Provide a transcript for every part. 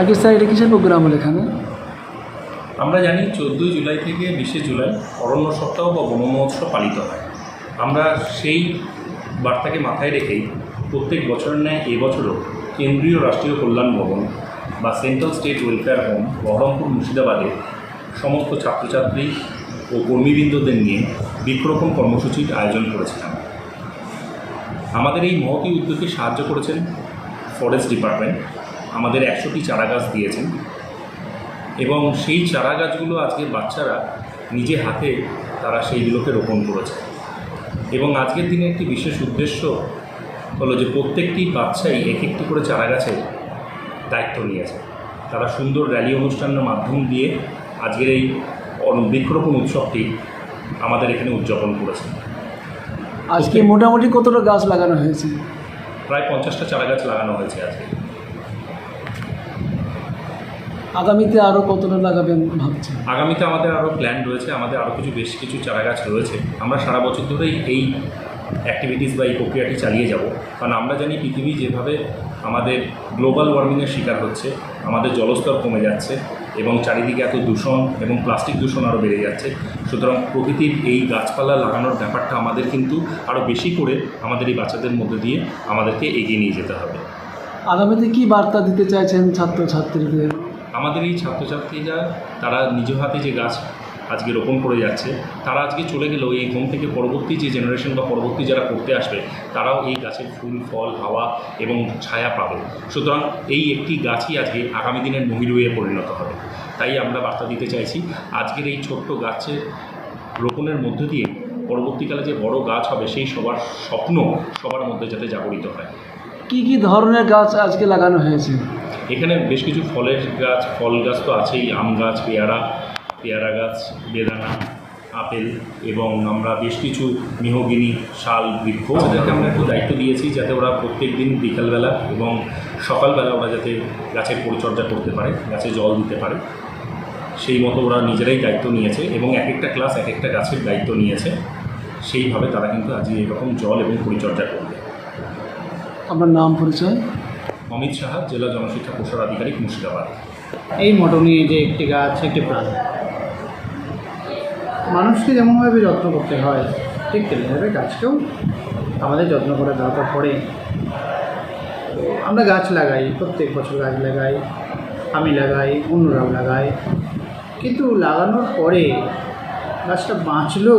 আগে স্যার এটা কিসের প্রোগ্রাম হলো এখানে? আমরা জানি 14 জুলাই থেকে 20 জুলাই অরণ্য সপ্তাহ বা বন মহোৎসব পালিত হয়। আমরা সেই বার্তাকে মাথায় রেখেই প্রত্যেক বছরের ন্যায় এবছরও কেন্দ্রীয় রাষ্ট্রীয় কল্যাণ ভবন বা central state welfare home Baharampur মুর্শিদাবাদে সমস্ত ছাত্রছাত্রী ও কর্মীবৃন্দদের নিয়ে বৃক্ষরোপণ কর্মসূচির আয়োজন করেছিলাম। আমাদের এই মহতী উদ্যোগে সাহায্য করেছেন ফরেস্ট ডিপার্টমেন্ট, আমাদের 100টি চারা গাছ দিয়েছেন এবং সেই চারা গাছগুলো আজকে বাচ্চারা নিজে হাতে তারা সেইগুলোকে রোপণ করেছে। এবং আজকের দিনে একটি বিশেষ উদ্দেশ্য হলো যে প্রত্যেকটি বাচ্চাই এক একটি করে চারা গাছের দায়িত্ব নিয়েছে। তারা সুন্দর র্যালি অনুষ্ঠানের মাধ্যম দিয়ে আজকের এই বৃক্ষরোপণ উৎসবটি আমাদের এখানে উদযাপন করেছে। আজকে মোটামুটি কতটা গাছ লাগানো হয়েছে? প্রায় 50টা চারা গাছ লাগানো হয়েছে আজকে। আগামীতে আরও কতটা লাগাবেন ভাবছেন? আগামীতে আমাদের আরও প্ল্যান রয়েছে, আমাদের আরও বেশ কিছু চারা গাছ রয়েছে। আমরা সারা বছর ধরেই এই অ্যাক্টিভিটিস বা এই প্রক্রিয়াটি চালিয়ে যাব, কারণ আমরা জানি পৃথিবী যেভাবে আমাদের গ্লোবাল ওয়ার্মিংয়ের শিকার হচ্ছে, আমাদের জলস্তর কমে যাচ্ছে এবং চারিদিকে এত দূষণ এবং প্লাস্টিক দূষণ আরও বেড়ে যাচ্ছে। সুতরাং প্রকৃতির এই গাছপালা লাগানোর ব্যাপারটা আমাদের কিন্তু আরও বেশি করে আমাদের এই বাচ্চাদের মধ্যে দিয়ে আমাদেরকে এগিয়ে নিয়ে যেতে হবে। আগামীতে কী বার্তা দিতে চাইছেন ছাত্রছাত্রীদের? আমাদের এই ছাত্রছাত্রীরা তারা নিজ হাতে যে গাছ আজকে রোপণ করে যাচ্ছে, তারা আজকে চলে গেলেও এই হোম থেকে পরবর্তী যে জেনারেশন বা পরবর্তী যারা পড়তে আসবে তারাও এই গাছের ফুল, ফল, হাওয়া এবং ছায়া পাবে। সুতরাং এই একটি গাছই আজকে আগামী দিনের মহিরুহে পরিণত হবে। তাই আমরা বার্তা দিতে চাইছি আজকের এই ছোট্ট গাছের রোপণের মধ্য দিয়ে পরবর্তীকালে যে বড় গাছ হবে সেই সবার স্বপ্ন সবার মধ্যে যাতে জাগরিত হয়। কি কি ধরনের গাছ আজকে লাগানো হয়েছে? এখানে বেশ কিছু ফলের গাছ, ফল গাছ তো আছেই, আম গাছ, পেয়ারা গাছ, বেদানা, আপেল এবং আমরা বেশ কিছু মেহগিনি, শাল বৃক্ষ যাদেরকে আমরা একটু দায়িত্ব দিয়েছি যাতে ওরা প্রত্যেক দিন বিকালবেলা এবং সকালবেলা ওরা যাতে গাছের পরিচর্যা করতে পারে, গাছে জল দিতে পারে, সেই মতো ওরা নিজেরাই দায়িত্ব নিয়েছে এবং এক একটা ক্লাস এক একটা গাছের দায়িত্ব নিয়েছে। সেইভাবে তারা কিন্তু আজকে এরকম জল এবং পরিচর্যা করবে। আপনার নাম, পরিচয়? অমিত সাহা, জেলা জনশিক্ষা প্রসার আধিকারিক, মুর্শিদাবাদ। এই মটো নিয়ে যে একটি গাছ একটি প্রাণ, মানুষকে যেমনভাবে যত্ন করতে হয় ঠিক তেমনিভাবে গাছকেও আমাদের যত্ন করার দরকার পড়ে। তো আমরা গাছ লাগাই, প্রত্যেক বছর গাছ লাগাই, আমি লাগাই, অন্যরাও লাগাই, কিন্তু লাগানোর পরে গাছটা বাঁচলো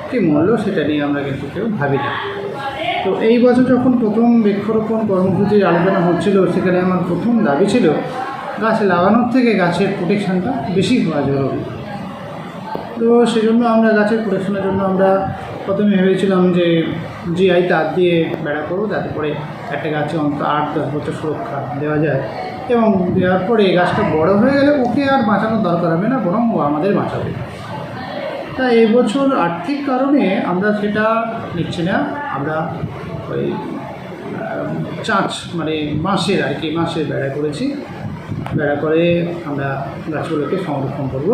কি মরলো সেটা নিয়ে আমরা কিন্তু কেউ ভাবি না। তো এই বছর যখন প্রথম বৃক্ষরোপণ কর্মসূচির আলোচনা হচ্ছিল, সেখানে আমার প্রথম দাবি ছিল গাছ লাগানোর থেকে গাছের প্রোটেকশানটা বেশি হওয়া জরুরি। তো সেজন্য আমরা গাছের প্রোটেকশনের জন্য আমরা প্রথমে ভেবেছিলাম যে জিআই তার দিয়ে বেড়া করবো, যাতে করে একটা গাছে অন্তত 8-10 বছর সুরক্ষা দেওয়া যায় এবং দেওয়ার পরে গাছটা বড় হয়ে গেলে ওকে আর বাঁচানোর দরকার হবে না, বরং ও আমাদের বাঁচাবে। তা এই বছর আর্থিক কারণে আমরা সেটা নিচ্ছি না, আমরা ওই চাঁচ মানে বাঁশের আর কি, বাঁশের বেড়া করেছি। বেড়া করে আমরা গাছগুলোকে সংরক্ষণ করব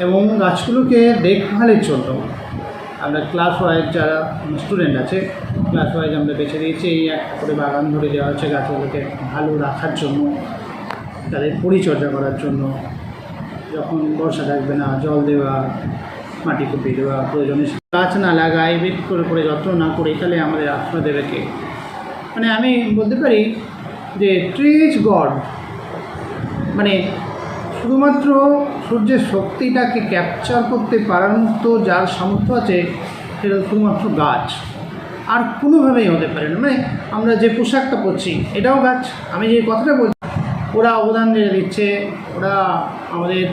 এবং গাছগুলোকে দেখভালের জন্য আমরা ক্লাস ওয়াইজ যারা স্টুডেন্ট আছে ক্লাস ওয়াইজ আমরা বেছে দিয়েছি। এই একটা করে বাগান ধরে দেওয়া হচ্ছে গাছগুলোকে ভালো রাখার জন্য, তাদের পরিচর্যা করার জন্য, যখন বর্ষা থাকবে না জল দেওয়া, মাটি কুপিয়ে দেওয়া, প্রয়োজনে গাছ না লাগাই, বৃক্ষ করে যত্ন না করে তাহলে আমাদের আশ্রয় দেবে কে? মানে আমি বলতে পারি যে ট্রি ইজ গড, মানে শুধুমাত্র সূর্যের শক্তিটাকে ক্যাপচার করতে পারার মতো যার সামর্থ্য আছে সেটা শুধুমাত্র গাছ, আর কোনোভাবেই হতে পারে না। মানে আমরা যে পোশাকটা পরছি এটাও গাছ, আমি যে কথাটা বলছি ওরা অবদান দিচ্ছে, ওরা আমাদের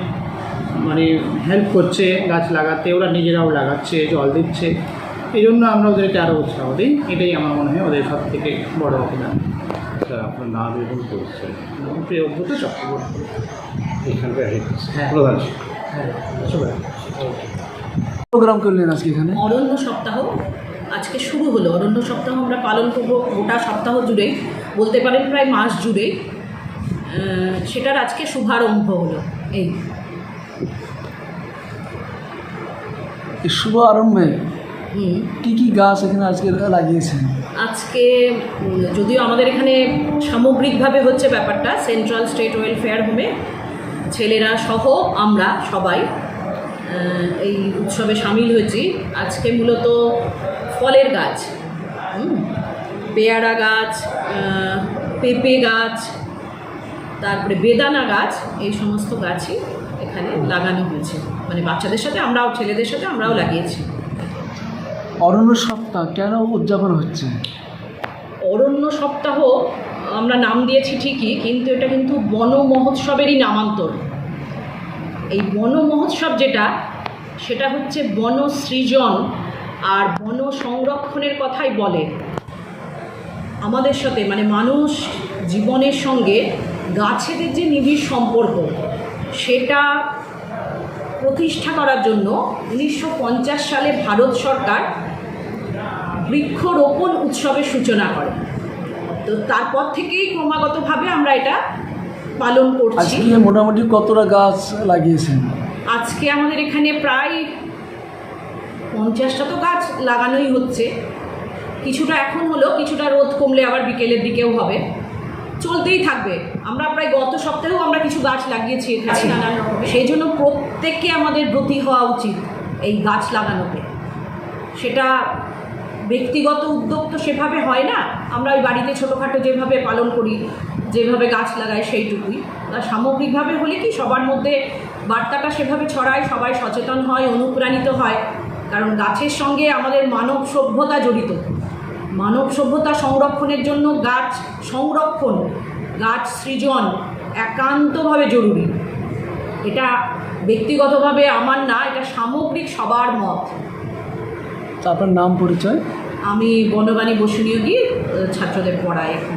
মানে হেল্প করছে গাছ লাগাতে, ওরা নিজেরাও লাগাচ্ছে, জল দিচ্ছে, এই জন্য আমরা ওদেরকে আরও উৎসাহ দিই। এটাই আমার মনে হয় ওদের সব থেকে বড় অবদান। স্যার, আপনার নাম এবং পরিচয়? প্রিয়ব্রত চক্রবর্তী, এখানকার হ্যাঁ প্রধান। হ্যাঁ প্রোগ্রাম করলেন আজকে এখানে? অরণ্য সপ্তাহ আজকে শুরু হলো। অরণ্য সপ্তাহ আমরা পালন করবো গোটা সপ্তাহ জুড়ে, বলতে পারেন প্রায় মাস জুড়ে। সেটার আজকে শুভারম্ভ হলো। এই শুভ আরম্ভে কি কি গাছ এখানে আজকে লাগিয়েছেন? আজকে যদিও আমাদের এখানে সামগ্রিকভাবে হচ্ছে ব্যাপারটা, সেন্ট্রাল স্টেট ওয়েলফেয়ার হোমে ছেলেরা সহ আমরা সবাই এই উৎসবে সামিল হয়েছি। আজকে মূলত ফলের গাছ, পেয়ারা গাছ, পেঁপে গাছ, তারপরে বেদানা গাছ, এই সমস্ত গাছই এখানে লাগানো হয়েছে। মানে বাচ্চাদের সাথে আমরাও, ছেলেদের সাথে আমরাও লাগিয়েছি। অরণ্য সপ্তাহ কেন উদযাপন হচ্ছে? অরণ্য সপ্তাহ আমরা নাম দিয়েছি ঠিকই, কিন্তু এটা কিন্তু বন মহোৎসবেরই নামান্তর। এই বন মহোৎসব সেটা হচ্ছে বন সৃজন আর বন সংরক্ষণের কথাই বলে। আমাদের সাথে মানে মানুষ জীবনের সঙ্গে গাছেদের যে নিবিড় সম্পর্ক, সেটা প্রতিষ্ঠা করার জন্য 1950 সালে ভারত সরকার বৃক্ষরোপণ উৎসবের সূচনা করে। তো তারপর থেকেই ক্রমাগতভাবে আমরা এটা পালন করছি। আজকে মোটামুটি কতটা গাছ লাগিয়েছেন? আজকে আমাদের এখানে প্রায় 50টা তো গাছ লাগানোই হচ্ছে। কিছুটা এখন হলো, কিছুটা রোদ কমলে আবার বিকেলের দিকেও হবে, চলতেই থাকবে। আমরা প্রায় গত সপ্তাহেও আমরা কিছু গাছ লাগিয়েছি এখানে নানান রকমের। সেই জন্য প্রত্যেককে আমাদের ব্রতী হওয়া উচিত এই গাছ লাগানোতে। সেটা ব্যক্তিগত উদ্যোগ তো সেভাবে হয় না, আমরা ওই বাড়িতে ছোটোখাটো যেভাবে পালন করি, যেভাবে গাছ লাগাই সেইটুকুই। আর সামগ্রিকভাবে হলে কি সবার মধ্যে বার্তাটা সেভাবে ছড়ায়, সবাই সচেতন হয়, অনুপ্রাণিত হয়। কারণ গাছের সঙ্গে আমাদের মানব সভ্যতা জড়িত। মানব সভ্যতা সংরক্ষণের জন্য গাছ সংরক্ষণ, গাছ সৃজন একান্তভাবে জরুরি। এটা ব্যক্তিগতভাবে আমার না, এটা সামগ্রিক সবার মত। আপনার নাম পরিচয়? আমি বনবাণী বসুনিয়োগী ছাত্রদের পড়াই এখন।